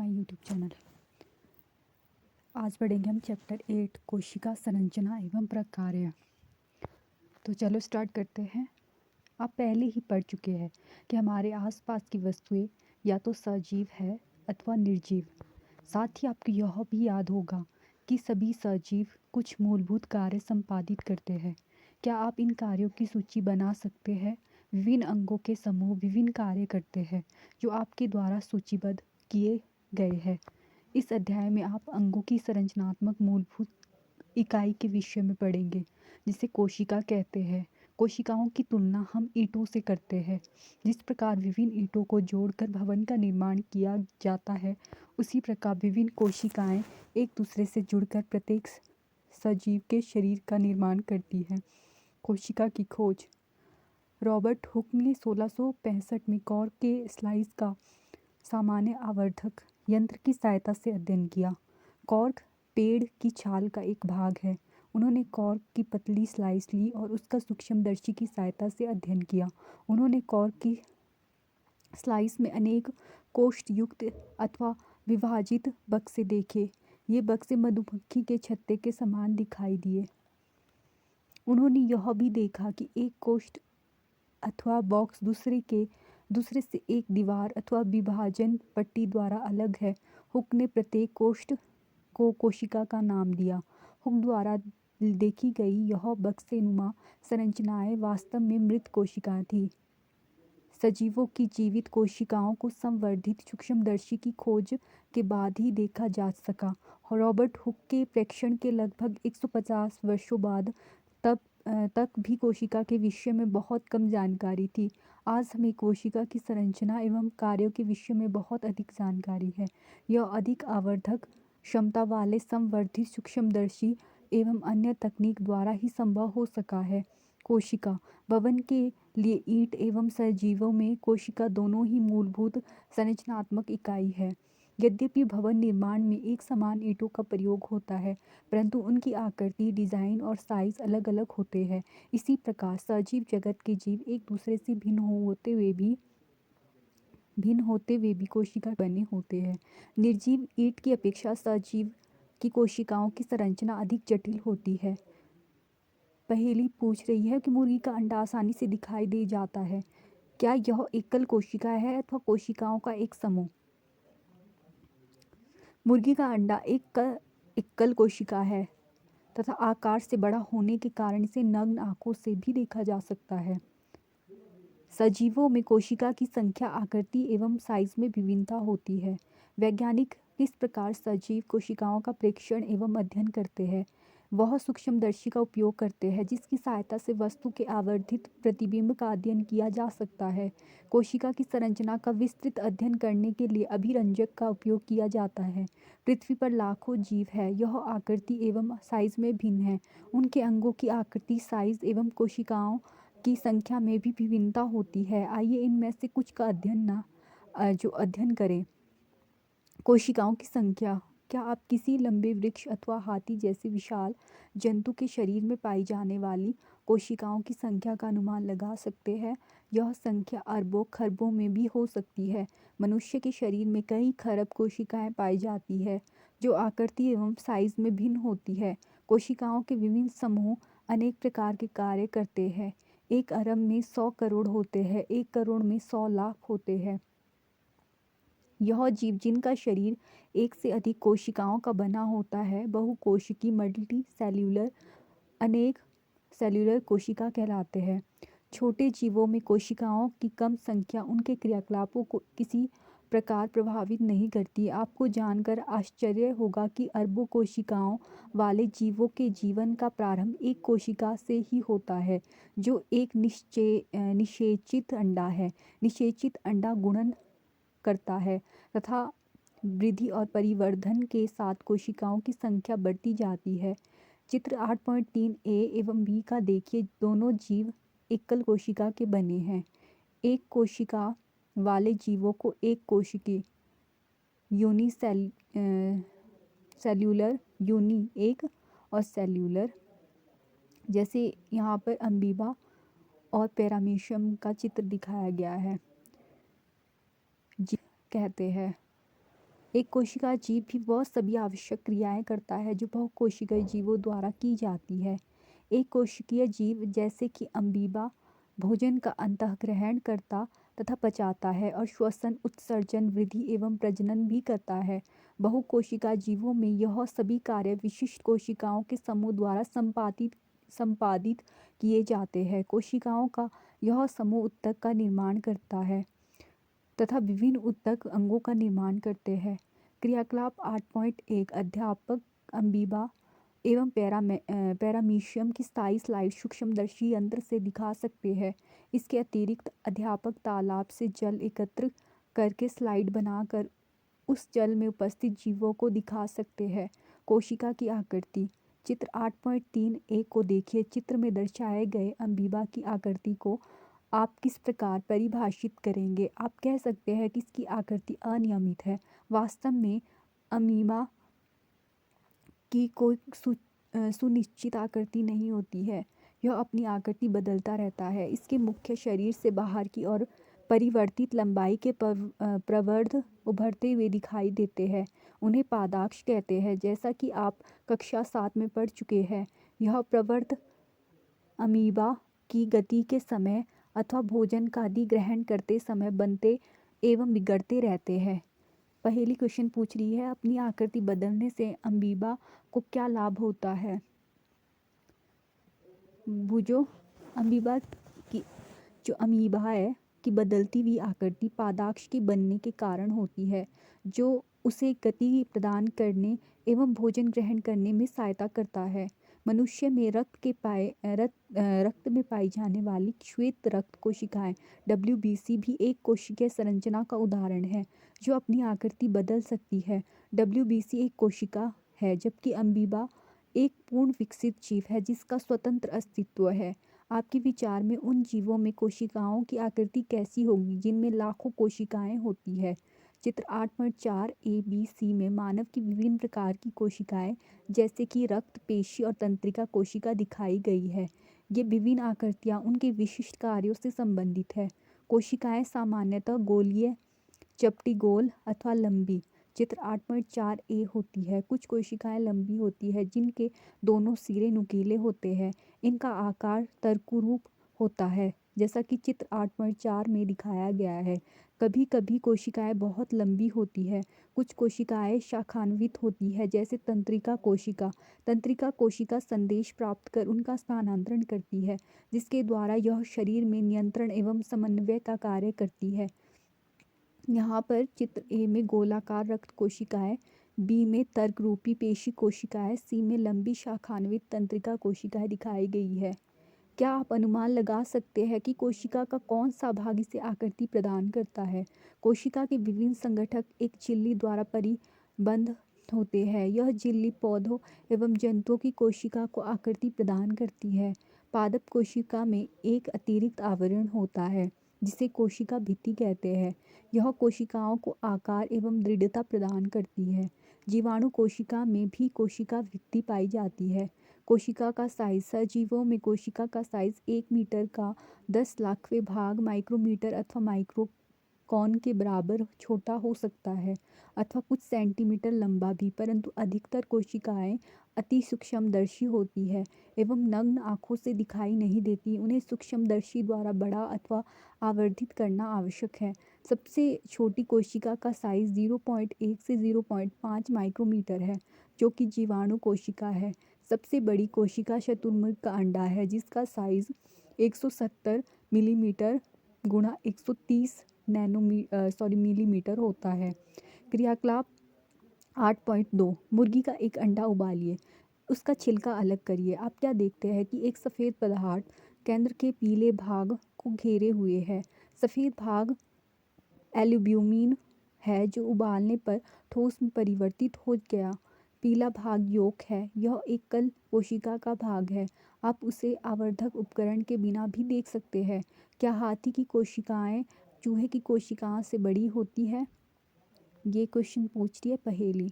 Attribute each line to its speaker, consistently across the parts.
Speaker 1: My YouTube channel. आज पढ़ेंगे हम चैप्टर 8 कोशिका संरचना एवं प्रकार्य। तो चलो स्टार्ट करते हैं। आप पहले ही पढ़ चुके हैं कि हमारे आसपास की वस्तुएं या तो सजीव है अथवा निर्जीव। साथ ही आपको यह भी याद होगा कि सभी सजीव कुछ मूलभूत कार्य संपादित करते हैं। क्या आप इन कार्यों की सूची बना सकते हैं? विभिन्न अंगों के समूह विभिन्न कार्य करते हैं जो आपके द्वारा सूचीबद्ध किए गए हैं। इस अध्याय में आप अंगों की संरचनात्मक मूलभूत इकाई के विषय में पढ़ेंगे जिसे कोशिका कहते हैं। कोशिकाओं की तुलना हम ईंटों से करते हैं। जिस प्रकार विभिन्न ईंटों को जोड़कर भवन का निर्माण किया जाता है, उसी प्रकार विभिन्न कोशिकाएं एक दूसरे से जुड़कर प्रत्येक सजीव के शरीर का निर्माण करती हैं। कोशिका की खोज। रॉबर्ट हुक ने 1665 में कॉर्क के स्लाइस का सामान्य आवर्धक यंत्र की सहायता से अध्ययन किया। कॉर्क पेड़ की छाल का एक भाग है। उन्होंने कॉर्क की पतली स्लाइस ली और उसका सूक्ष्मदर्शी की सहायता से अध्ययन किया। उन्होंने कॉर्क की स्लाइस में अनेक कोष्ठयुक्त अथवा विभाजित बक्से देखे। ये बक्से मधुमक्खी के छत्ते के समान दिखाई दिए। उन्होंने यह भी देखा कि एक कोष्ठ अथवा बॉक्स दूसरे से एक दीवार अथवा विभाजन पट्टी द्वारा अलग है। हुक ने प्रत्येक कोष्ठ को कोशिका का नाम दिया। हुक द्वारा देखी गई यह बक्सेनुमा संरचनाएं वास्तव में मृत कोशिकाएं थीं। सजीवों की जीवित कोशिकाओं को संवर्धित सूक्ष्मदर्शी की खोज के बाद ही देखा जा सका। रॉबर्ट हुक के प्रेक्षण के लगभग 150 वर्षों बाद तक भी कोशिका के विषय में बहुत कम जानकारी थी। आज हमें कोशिका की संरचना एवं कार्यों के विषय में बहुत अधिक जानकारी है। यह अधिक आवर्धक क्षमता वाले संवर्धित सूक्ष्मदर्शी एवं अन्य तकनीक द्वारा ही संभव हो सका है। कोशिका भवन के लिए ईंट एवं सजीवों में कोशिका दोनों ही मूलभूत संरचनात्मक इकाई है। यद्यपि भवन निर्माण में एक समान ईंटों का प्रयोग होता है, परंतु उनकी आकृति, डिजाइन और साइज अलग अलग होते हैं। इसी प्रकार सजीव जगत के जीव एक दूसरे से भिन्न होते हुए भी कोशिका बने होते हैं। निर्जीव ईंट की अपेक्षा सजीव की कोशिकाओं की संरचना अधिक जटिल होती है। पहेली पूछ रही है कि मुर्गी का अंडा आसानी से दिखाई दे जाता है। क्या यह एकल कोशिका है अथवा कोशिकाओं का एक समूह? मुर्गी का अंडा एक एकल कोशिका है तथा आकार से बड़ा होने के कारण इसे नग्न आंखों से भी देखा जा सकता है। सजीवों में कोशिका की संख्या, आकृति एवं साइज में विभिन्नता होती है। वैज्ञानिक किस प्रकार सजीव कोशिकाओं का प्रेक्षण एवं अध्ययन करते हैं? वह सूक्ष्मदर्शी का उपयोग करते हैं जिसकी सहायता से वस्तु के आवर्धित प्रतिबिंब का अध्ययन किया जा सकता है। कोशिका की संरचना का विस्तृत अध्ययन करने के लिए अभिरंजक का उपयोग किया जाता है। पृथ्वी पर लाखों जीव है, यह आकृति एवं साइज में भिन्न है। उनके अंगों की आकृति, साइज एवं कोशिकाओं की संख्या में भी विभिन्नता होती है। आइए इनमें से कुछ का अध्ययन करें। कोशिकाओं की संख्या। क्या आप किसी लंबे वृक्ष अथवा हाथी जैसे विशाल जंतु के शरीर में पाई जाने वाली कोशिकाओं की संख्या का अनुमान लगा सकते हैं? यह संख्या अरबों खरबों में भी हो सकती है। मनुष्य के शरीर में कई खरब कोशिकाएं पाई जाती है जो आकृति एवं साइज में भिन्न होती है। कोशिकाओं के विभिन्न समूह अनेक प्रकार के कार्य करते हैं। 1 अरब में 100 करोड़ होते हैं, 1 करोड़ में 100 लाख होते हैं। यह जीव जिनका शरीर एक से अधिक कोशिकाओं का बना होता है बहुकोशिकी मल्टी सेल्यूलर अनेक सेल्यूलर कोशिका कहलाते हैं। छोटे जीवों में कोशिकाओं की कम संख्या उनके क्रियाकलापों को किसी प्रकार प्रभावित नहीं करती। आपको जानकर आश्चर्य होगा कि अरबों कोशिकाओं वाले जीवों के जीवन का प्रारंभ एक कोशिका से ही होता है जो एक निषेचित अंडा है। निषेचित अंडा गुणन करता है तथा वृद्धि और परिवर्धन के साथ कोशिकाओं की संख्या बढ़ती जाती है। चित्र 8.3 ए एवं बी का देखिए। दोनों जीव एकल कोशिका के बने हैं। एक कोशिका वाले जीवों को एक कोशिकी सेल्यूलर यूनी एक और सेल्यूलर, जैसे यहाँ पर अम्बीबा और पैरामीशियम का चित्र दिखाया गया है, कहते हैं। एक कोशिका जीव भी वह सभी आवश्यक क्रियाएं करता है जो बहुकोशिकीय जीवों द्वारा की जाती है। एक कोशिकीय जीव जैसे कि अमीबा भोजन का अंतःग्रहण करता तथा पचाता है और श्वसन, उत्सर्जन, वृद्धि एवं प्रजनन भी करता है। बहुकोशिका जीवों में यह सभी कार्य विशिष्ट कोशिकाओं के समूह द्वारा संपादित किए जाते हैं। कोशिकाओं का यह समूह ऊतक का निर्माण करता है तथा विभिन्न ऊतक अंगों का निर्माण करते हैं। क्रियाकलाप 8.1 अध्यापक अमीबा एवं पैरामीशियम की स्थायी स्लाइड सूक्ष्मदर्शी यंत्र से दिखा सकते हैं। इसके अतिरिक्त अध्यापक तालाब से जल एकत्र करके स्लाइड बनाकर उस जल में उपस्थित जीवों को दिखा सकते हैं। कोशिका की आकृति चित्र 8.3 को देखिए। चित्र में दर्शाए गए अमीबा की आकृति को आप किस प्रकार परिभाषित करेंगे? आप कह सकते हैं कि इसकी आकृति अनियमित है। वास्तव में अमीबा की कोई सुनिश्चित आकृति नहीं होती है, यह अपनी आकृति बदलता रहता है। इसके मुख्य शरीर से बाहर की ओर परिवर्तित लंबाई के प्रवर्ध उभरते हुए दिखाई देते हैं। उन्हें पादाक्ष कहते हैं। जैसा कि आप कक्षा 7 में पढ़ चुके हैं, यह प्रवर्ध अमीबा की गति के समय अथवा भोजन का अधिग्रहण करते समय बनते एवं बिगड़ते रहते हैं। पहली क्वेश्चन पूछ रही है, अपनी आकृति बदलने से अमीबा को क्या लाभ होता है? बुझो, अमीबा की जो अमीबा है की बदलती हुई आकृति पादाक्ष के बनने के कारण होती है, जो उसे गति प्रदान करने एवं भोजन ग्रहण करने में सहायता करता है। मनुष्य में रक्त में पाई जाने वाली श्वेत रक्त कोशिकाएं WBC भी एक कोशिकीय संरचना का उदाहरण है जो अपनी आकृति बदल सकती है। WBC एक कोशिका है, जबकि अमीबा एक पूर्ण विकसित जीव है जिसका स्वतंत्र अस्तित्व है। आपके विचार में उन जीवों में कोशिकाओं की आकृति कैसी होगी जिनमें लाखों कोशिकाएं होती है? चित्र 8.4 ABC में मानव की विभिन्न प्रकार की कोशिकाएं जैसे कि रक्त, पेशी और तंत्रिका कोशिका दिखाई गई है। ये विभिन्न आकृतियां उनके विशिष्ट कार्यों से संबंधित है। कोशिकाएं सामान्यतः गोलीय, चपटी गोल अथवा लंबी चित्र 8.4 होती है। कुछ कोशिकाएं लंबी होती है जिनके दोनों सिरे नुकीले होते हैं। इनका आकार तर्करूप होता है जैसा कि चित्र 8.4 में दिखाया गया है। कभी कभी कोशिकाएं बहुत लंबी होती है। कुछ कोशिकाएं शाखान्वित होती है जैसे तंत्रिका कोशिका। तंत्रिका कोशिका संदेश प्राप्त कर उनका स्थानांतरण करती है, जिसके द्वारा यह शरीर में नियंत्रण एवं समन्वय का कार्य करती है। यहाँ पर चित्र ए में गोलाकार रक्त कोशिकाएं, बी में तर्करूपी पेशी कोशिकाएं, सी में लंबी शाखान्वित तंत्रिका कोशिकाएं दिखाई गई है। क्या आप अनुमान लगा सकते हैं कि कोशिका का कौन सा भाग इसे आकृति प्रदान करता है? कोशिका के विभिन्न संगठक एक झिल्ली द्वारा परिबद्ध होते हैं। यह झिल्ली पौधों एवं जंतुओं की कोशिका को आकृति प्रदान करती है। पादप कोशिका में एक अतिरिक्त आवरण होता है जिसे कोशिका भित्ति कहते हैं। यह कोशिकाओं को आकार एवं दृढ़ता प्रदान करती है। जीवाणु कोशिका में भी कोशिका भित्ति पाई जाती है। कोशिका का साइज सजीवों में कोशिका का साइज 1 मीटर का 10 लाखवें भाग माइक्रोमीटर अथवा माइक्रोकॉन के बराबर छोटा हो सकता है अथवा कुछ सेंटीमीटर लंबा भी, परंतु अधिकतर कोशिकाएं अति सूक्ष्मदर्शी होती है एवं नग्न आँखों से दिखाई नहीं देती। उन्हें सूक्ष्मदर्शी द्वारा बड़ा अथवा आवर्धित करना आवश्यक है। सबसे छोटी कोशिका का साइज 0.1 से 0.5 माइक्रोमीटर है, जो कि जीवाणु कोशिका है। सबसे बड़ी कोशिका शतुरमुर्ग का अंडा है जिसका साइज 170 मिलीमीटर गुणा 130 मिलीमीटर होता है। क्रियाकलाप 8.2 मुर्गी का एक अंडा उबालिए, उसका छिलका अलग करिए। आप क्या देखते हैं कि एक सफ़ेद पदार्थ केंद्र के पीले भाग को घेरे हुए है। सफ़ेद भाग एल्ब्यूमिन है जो उबालने पर ठोस में परिवर्तित हो गया। पीला भाग योक है, यह एकल कोशिका का भाग है। आप उसे आवर्धक उपकरण के बिना भी देख सकते हैं। क्या हाथी की कोशिकाएं चूहे की कोशिकाओं से बड़ी होती है? ये क्वेश्चन पूछ रही है पहेली।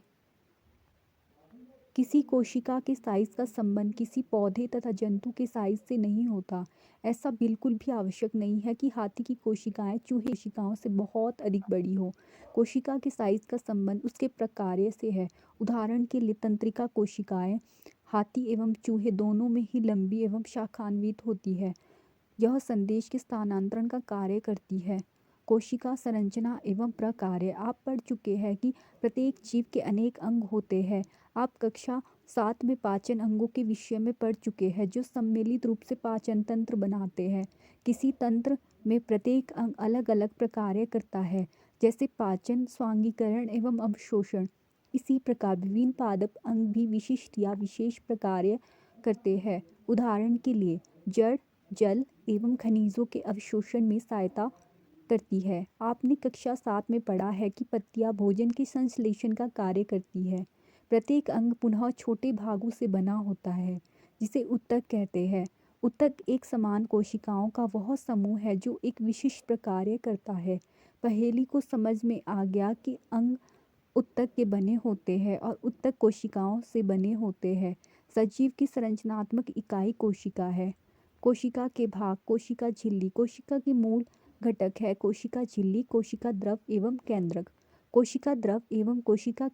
Speaker 1: किसी कोशिका के साइज का संबंध किसी पौधे तथा जंतु के साइज से नहीं होता। ऐसा बिल्कुल भी आवश्यक नहीं है कि हाथी की कोशिकाएं चूहे की कोशिकाओं से बहुत अधिक बड़ी हो। कोशिका के साइज का संबंध उसके प्रकार्य से है। उदाहरण के लिए तंत्रिका कोशिकाएं हाथी एवं चूहे दोनों में ही लंबी एवं शाखान्वित होती है। यह संदेश के स्थानांतरण का कार्य करती है। कोशिका संरचना एवं प्रकार्य। आप पढ़ चुके हैं कि प्रत्येक जीव के अनेक अंग होते हैं। आप कक्षा 7 में पाचन अंगों के विषय में पढ़ चुके हैं जो सम्मिलित रूप से पाचन तंत्र बनाते हैं। किसी तंत्र में प्रत्येक अंग अलग अलग प्रकार्य करता है, जैसे पाचन, स्वांगीकरण एवं अवशोषण। इसी प्रकार विभिन्न पादप अंग भी विशिष्ट या विशेष प्रकार्य करते हैं। उदाहरण के लिए जड़ जल एवं खनिजों के अवशोषण में सहायता करती है। आपने कक्षा 7 में पढ़ा है कि पत्तियां भोजन के संश्लेषण का कार्य करती है। प्रत्येक अंग पुनः छोटे भागों से बना होता है, जिसे ऊतक कहते हैं। ऊतक एक समान कोशिकाओं का वह समूह है जो एक विशिष्ट प्रकार्य करता है। पहेली को समझ में आ गया कि अंग ऊतक के बने होते हैं और ऊतक कोशिकाओं से बने होते हैं। सजीव की संरचनात्मक इकाई कोशिका है। कोशिका के भाग। कोशिका झिल्ली कोशिका के मूल घटक है। कोशिका झिल्ली, कोशिका द्रव एवं केंद्रक। कोशिका द्रव एवं कोशिका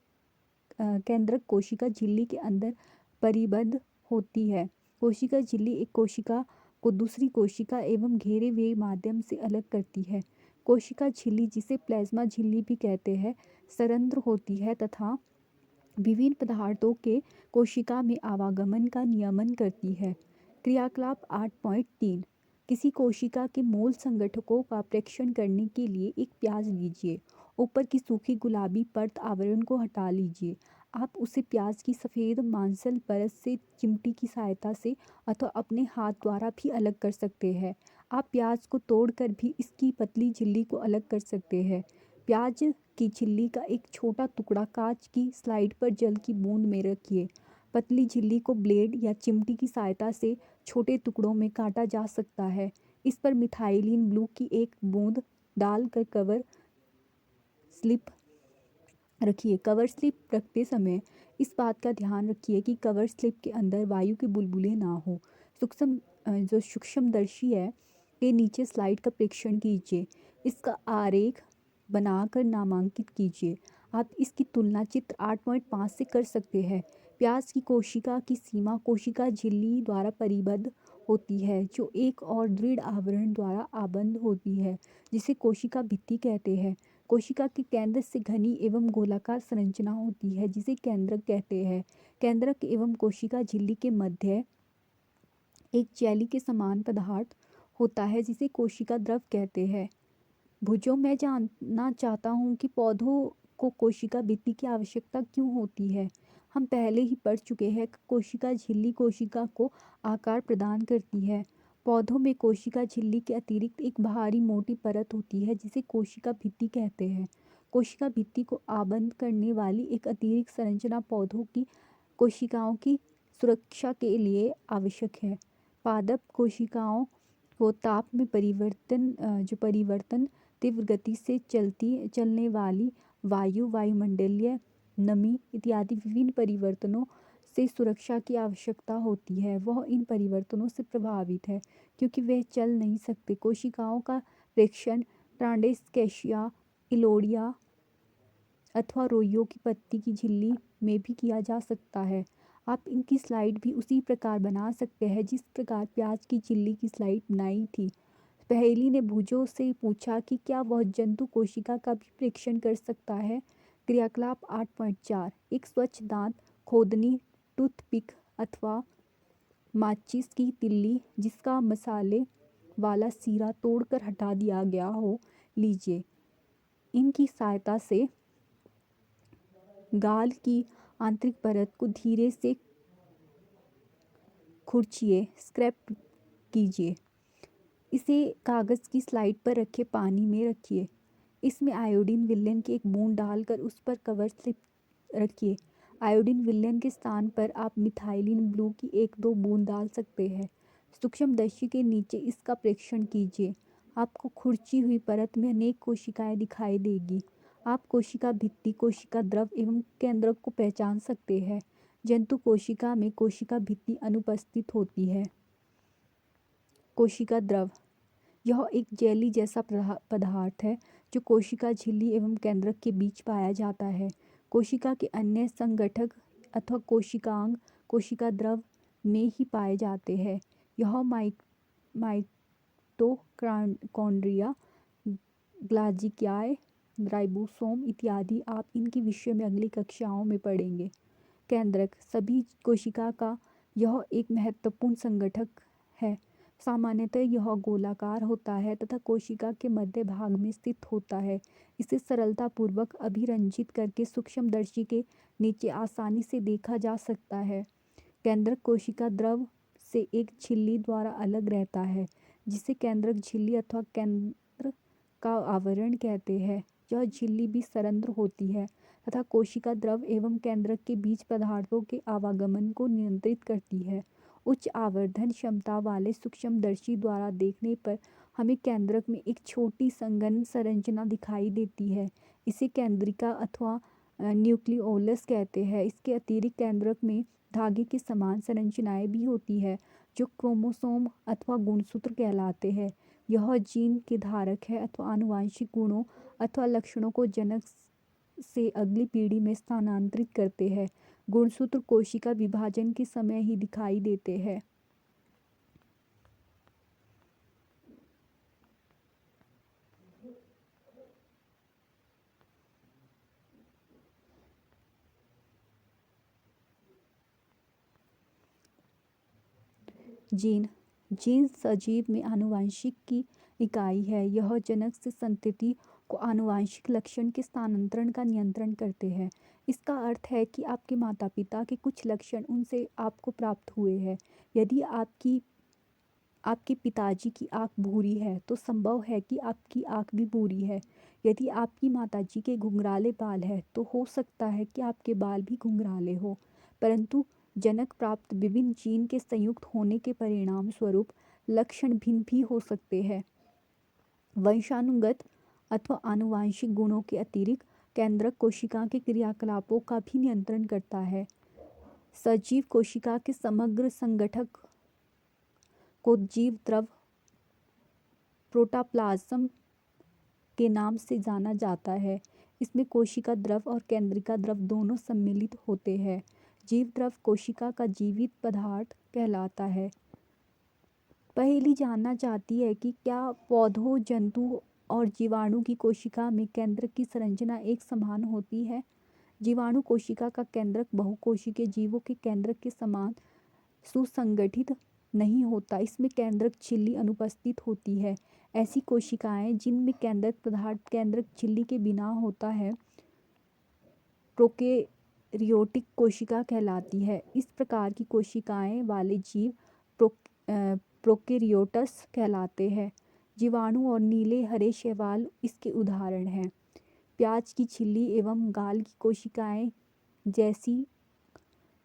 Speaker 1: केंद्रक कोशिका झिल्ली के अंदर परिबद्ध होती है। कोशिका झिल्ली एक कोशिका को दूसरी कोशिका एवं घेरे हुए माध्यम से अलग करती है। कोशिका झिल्ली, जिसे प्लाज्मा झिल्ली भी कहते हैं, सरंध्र होती है तथा विभिन्न पदार्थों के कोशिका में आवागमन का नियमन करती है। क्रियाकलाप 8.3। किसी कोशिका के मूल संगठकों का प्रेक्षण करने के लिए एक प्याज लीजिए। ऊपर की सूखी गुलाबी परत आवरण को हटा लीजिए। आप उसे प्याज की सफ़ेद मांसल परत से चिमटी की सहायता से अथवा अपने हाथ द्वारा भी अलग कर सकते हैं। आप प्याज को तोड़कर भी इसकी पतली झिल्ली को अलग कर सकते हैं। प्याज की झिल्ली का एक छोटा टुकड़ा कांच की स्लाइड पर जल की बूंद में रखिए। पतली झिल्ली को ब्लेड या चिमटी की सहायता से छोटे टुकड़ों में काटा जा सकता है। इस पर मिथाइलिन ब्लू की एक बूंद डालकर कवर स्लिप रखिए। कवर स्लिप रखते समय इस बात का ध्यान रखिए कि कवर स्लिप के अंदर वायु के बुलबुले ना हो। सूक्ष्मदर्शी है के नीचे स्लाइड का परीक्षण कीजिए। इसका आरेख बनाकर नामांकित कीजिए। आप इसकी तुलना चित्र 8.5 से कर सकते हैं। प्याज की कोशिका की सीमा कोशिका झिल्ली द्वारा परिबद्ध होती है, जो एक और दृढ़ आवरण द्वारा आबद्ध होती है, जिसे कोशिका भित्ति कहते हैं। कोशिका के केंद्र से घनी एवं गोलाकार संरचना होती है, जिसे केंद्रक कहते हैं। केंद्रक एवं कोशिका झिल्ली के मध्य एक जेली के समान पदार्थ होता है, जिसे कोशिका द्रव कहते हैं। भुजों मैं जानना चाहता हूँ कि पौधों को कोशिका भित्ति की आवश्यकता क्यों होती है। हम पहले ही पढ़ चुके हैं कि कोशिका झिल्ली कोशिका को आकार प्रदान करती है। पौधों में कोशिका झिल्ली के अतिरिक्त एक बाहरी मोटी परत होती है, जिसे कोशिका भित्ति कहते हैं। कोशिका भित्ति को आबद्ध करने वाली एक अतिरिक्त संरचना पौधों की कोशिकाओं की सुरक्षा के लिए आवश्यक है। पादप कोशिकाओं को ताप में परिवर्तन, तीव्र गति से चलने वाली वायु, वायुमंडलीय नमी इत्यादि विभिन्न परिवर्तनों से सुरक्षा की आवश्यकता होती है। वह इन परिवर्तनों से प्रभावित है क्योंकि वे चल नहीं सकते। कोशिकाओं का प्रेक्षण ट्रांडेस्केशिया, इलोडिया अथवा रोइयों की पत्ती की झिल्ली में भी किया जा सकता है। आप इनकी स्लाइड भी उसी प्रकार बना सकते हैं जिस प्रकार प्याज की झिल्ली की स्लाइड बनाई थी। पहेली ने भुजों से पूछा कि क्या वह जंतु कोशिका का भी परीक्षण कर सकता है। क्रियाकलाप 8.4। एक स्वच्छ दांत खोदनी, टूथपिक अथवा माचिस की तिल्ली जिसका मसाले वाला सिरा तोड़कर हटा दिया गया हो लीजिए। इनकी सहायता से गाल की आंतरिक परत को धीरे से खुरचिए, स्क्रैप कीजिए। इसे कागज़ की स्लाइड पर रखे पानी में रखिए। इसमें आयोडीन विलयन की एक बूंद डालकर उस पर कवर स्लिप रखिए। आयोडीन विलयन के स्थान पर आप मिथाइलिन ब्लू की 1-2 बूंद डाल सकते हैं। सूक्ष्मदर्शी के नीचे इसका परीक्षण कीजिए। आपको खुरची हुई परत में अनेक कोशिकाएं दिखाई देगी। आप कोशिका भित्ति, कोशिका द्रव एवं केंद्रक को पहचान सकते हैं। जंतु कोशिका में कोशिका भित्ति अनुपस्थित होती है। कोशिका द्रव, यह एक जेली जैसा पदार्थ है जो कोशिका झिल्ली एवं केंद्रक के बीच पाया जाता है। कोशिका के अन्य संगठक अथवा कोशिकांग कोशिका द्रव में ही पाए जाते हैं। यह माइटोकॉन्ड्रिया, ग्लाजिक्याए, राइबोसोम इत्यादि आप इनके विषय में अगली कक्षाओं में पढ़ेंगे। केंद्रक, सभी कोशिका का यह एक महत्वपूर्ण संगठक है। सामान्यतः यह गोलाकार होता है तथा कोशिका के मध्य भाग में स्थित होता है। इसे सरलतापूर्वक अभिरंजित करके सूक्ष्मदर्शी के नीचे आसानी से देखा जा सकता है। केंद्रक कोशिका द्रव से एक झिल्ली द्वारा अलग रहता है, जिसे केंद्रक झिल्ली अथवा केंद्र का आवरण कहते हैं। यह झिल्ली भी सरंध्र होती है तथा कोशिका द्रव एवं केंद्रक के बीच पदार्थों के आवागमन को नियंत्रित करती है। उच्च आवर्धन क्षमता वाले सूक्ष्मदर्शी द्वारा देखने पर हमें केंद्रक में एक छोटी संघनन संरचना दिखाई देती है। इसे केंद्रिका अथवा न्यूक्लियोलस कहते हैं। इसके अतिरिक्त केंद्रक में धागे के समान संरचनाएं भी होती है, जो क्रोमोसोम अथवा गुणसूत्र कहलाते हैं। यह जीन के धारक है अथवा आनुवांशिक गुणों अथवा लक्षणों को जनक से अगली पीढ़ी में स्थानांतरित करते हैं। गुणसूत्र कोशिका विभाजन के समय ही दिखाई देते हैं। जीन, जीन सजीव में आनुवांशिक की इकाई है। यह जनक से संतति को आनुवांशिक लक्षण के स्थानांतरण का नियंत्रण करते हैं। इसका अर्थ है कि आपके माता पिता के कुछ लक्षण उनसे आपको प्राप्त हुए हैं। यदि आपके पिताजी की आँख भूरी है तो संभव है कि आपकी आँख भी भूरी है। यदि आपकी माताजी के घुंघराले बाल है तो हो सकता है कि आपके बाल भी घुंघराले हो। परंतु जनक प्राप्त विभिन्न जीन के संयुक्त होने के परिणाम स्वरूप लक्षण भिन्न भी हो सकते हैं। वंशानुगत अथवा आनुवांशिक गुणों के अतिरिक्त केंद्रक कोशिका के क्रियाकलापों का भी नियंत्रण करता है। सजीव कोशिका के समग्र संगठक को जीव द्रव प्रोटोप्लाज्म के नाम से जाना जाता है। इसमें कोशिका द्रव और केंद्रिका द्रव दोनों सम्मिलित होते हैं। जीव द्रव कोशिका का जीवित पदार्थ कहलाता है। पहेली जानना चाहती है कि क्या पौधों, जंतु और जीवाणु की कोशिका में केंद्रक की संरचना एक समान होती है? जीवाणु कोशिका का केंद्रक बहुकोशिकीय जीवों के केंद्रक के समान सुसंगठित नहीं होता। इसमें केंद्रक झिल्ली अनुपस्थित होती है। ऐसी कोशिकाएं जिनमें केंद्रक पदार्थ केंद्रक झिल्ली के बिना होता है प्रोकैरियोटिक कोशिका कहलाती है। इस प्रकार की कोशिकाएं वाले जीव प्रोकैरियोट्स कहलाते हैं। जीवाणु और नीले हरे शैवाल इसके उदाहरण हैं। प्याज की झिल्ली एवं गाल की कोशिकाएं जैसी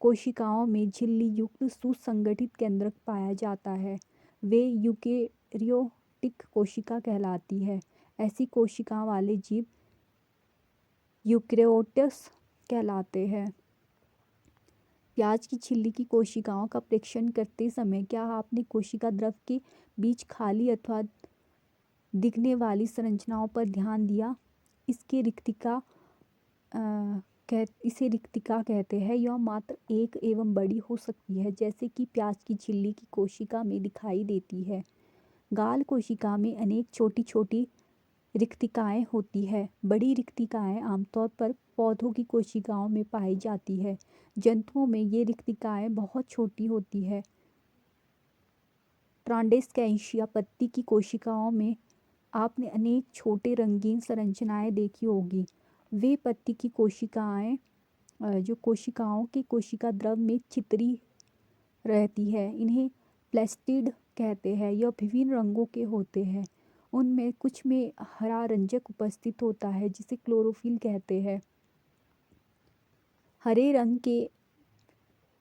Speaker 1: कोशिकाओं में झिल्ली युक्त सुसंगठित केंद्रक पाया जाता है। वे यूकेरियोटिक कोशिका कहलाती है। ऐसी कोशिका वाले जीव यूकेरियोट्स कहलाते हैं। प्याज की झिल्ली की कोशिकाओं का परीक्षण करते समय क्या आपने कोशिका द्रव के बीच खाली अथवा दिखने वाली संरचनाओं पर ध्यान दिया? इसे रिक्तिका कहते हैं। यह मात्र एक एवं बड़ी हो सकती है, जैसे कि प्याज की झिल्ली की कोशिका में दिखाई देती है। गाल कोशिका में अनेक छोटी छोटी रिक्तिकाएं होती है। बड़ी रिक्तिकाएं आमतौर पर पौधों की कोशिकाओं में पाई जाती है। जंतुओं में ये रिक्तिकाएं बहुत छोटी होती है। ट्रांडेस्कैंशिया पत्ती की कोशिकाओं में आपने अनेक छोटे रंगीन संरचनाएं देखी होगी। वे पत्ती की कोशिकाएं जो कोशिकाओं के कोशिका द्रव में छितरी रहती है, इन्हें प्लेस्टिड कहते हैं। यह विभिन्न रंगों के होते हैं। उनमें कुछ में हरा रंजक उपस्थित होता है जिसे क्लोरोफिल कहते हैं। हरे रंग के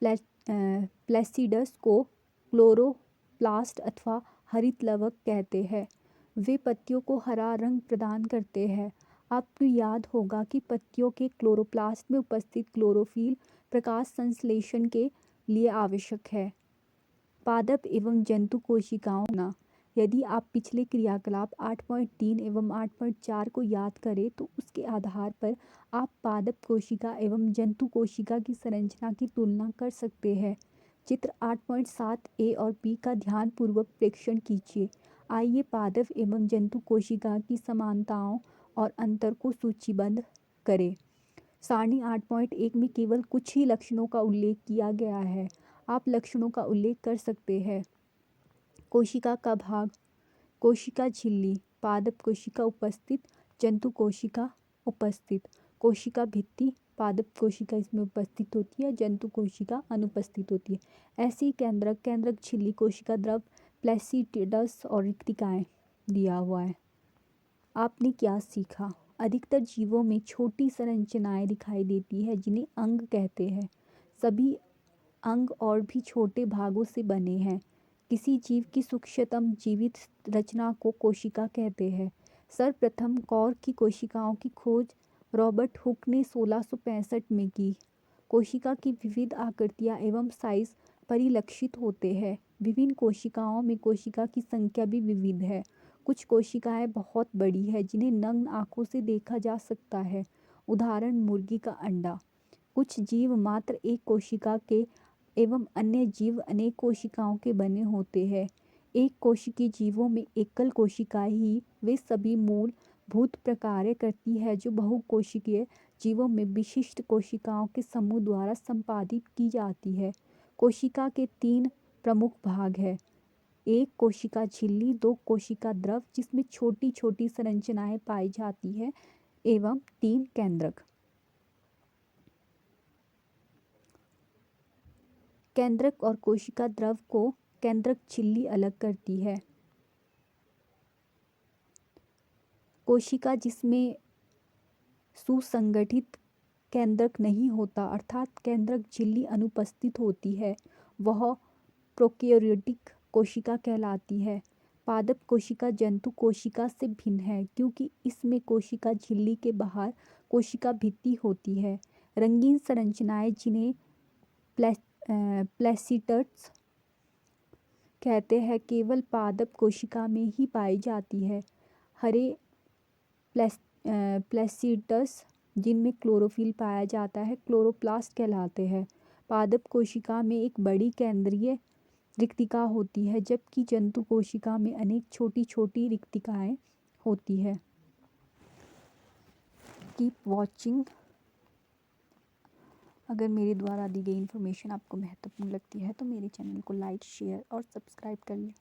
Speaker 1: प्लेसिडस को क्लोरोप्लास्ट अथवा हरित लवक कहते हैं। वे पत्तियों को हरा रंग प्रदान करते हैं। आपको याद होगा कि पत्तियों के क्लोरोप्लास्ट में उपस्थित क्लोरोफिल प्रकाश संश्लेषण के लिए आवश्यक है। पादप एवं जंतु कोशिकाओं ना, यदि आप पिछले क्रियाकलाप 8.3 एवं 8.4 को याद करें तो उसके आधार पर आप पादप कोशिका एवं जंतु कोशिका की संरचना की तुलना कर सकते हैं। चित्र 8.7 ए और बी का ध्यानपूर्वक प्रेक्षण कीजिए। आइए पादप एवं जंतु कोशिका की समानताओं और अंतर को सूचीबद्ध करें। सारणी 8.1 में केवल कुछ ही लक्षणों का उल्लेख किया गया है। आप लक्षणों का उल्लेख कर सकते हैं। कोशिका का भाग, कोशिका झिल्ली, पादप कोशिका उपस्थित, जंतु कोशिका उपस्थित। कोशिका भित्ति, पादप कोशिका इसमें उपस्थित होती है, जंतु कोशिका अनुपस्थित होती है। ऐसे ही केंद्रक, केंद्रक झिल्ली, कोशिका द्रव, प्लेसिडस और रिक्तिकाएं दिया हुआ है। आपने क्या सीखा? अधिकतर जीवों में छोटी संरचनाएं दिखाई देती है जिन्हें अंग कहते हैं। सभी अंग और भी छोटे भागों से बने हैं। किसी जीव की सूक्ष्मतम जीवित रचना को कोशिका कहते हैं। सर्वप्रथम कॉर की कोशिकाओं की खोज रॉबर्ट हुक ने 1665 में की। कोशिका की विविध आकृतियां एवं साइज परिलक्षित होते हैं। विभिन्न कोशिकाओं में कोशिका की संख्या भी विविध है। कुछ कोशिकाएं बहुत बड़ी है जिन्हें नग्न आंखों से देखा जा सकता है, उदाहरण मुर्गी का अंडा। कुछ जीव मात्र एक कोशिका के एवं अन्य जीव अनेक कोशिकाओं के बने होते हैं। एक कोशिकीय जीवों में एकल कोशिका ही वे सभी मूलभूत प्रकार्य करती है जो बहुकोशिकीय जीवों में विशिष्ट कोशिकाओं के समूह द्वारा संपादित की जाती है। कोशिका के 3 प्रमुख भाग हैं। एक कोशिका झिल्ली, 2 कोशिका द्रव जिसमें छोटी छोटी संरचनाएं पाई जाती है एवं 3 केंद्रक। केंद्रक और कोशिका द्रव को केंद्रक झिल्ली अलग करती है। कोशिका जिसमें सुसंगठित केंद्रक नहीं होता अर्थात केंद्रक झिल्ली अनुपस्थित होती है, वह प्रोकैरियोटिक कोशिका कहलाती है। पादप कोशिका जंतु कोशिका से भिन्न है क्योंकि इसमें कोशिका झिल्ली के बाहर कोशिका भित्ति होती है। रंगीन संरचनाएं जिन्हें प्लेसिड्स कहते हैं केवल पादप कोशिका में ही पाई जाती है। हरे प्लेसिड्स जिनमें क्लोरोफिल पाया जाता है क्लोरोप्लास्ट कहलाते हैं। पादप कोशिका में एक बड़ी केंद्रीय रिक्तिका होती है जबकि जंतु कोशिका में अनेक छोटी छोटी रिक्तिकाएं होती है। Keep watching. अगर मेरे द्वारा दी गई इन्फॉर्मेशन आपको महत्वपूर्ण लगती है तो मेरे चैनल को लाइक, शेयर और सब्सक्राइब करिए।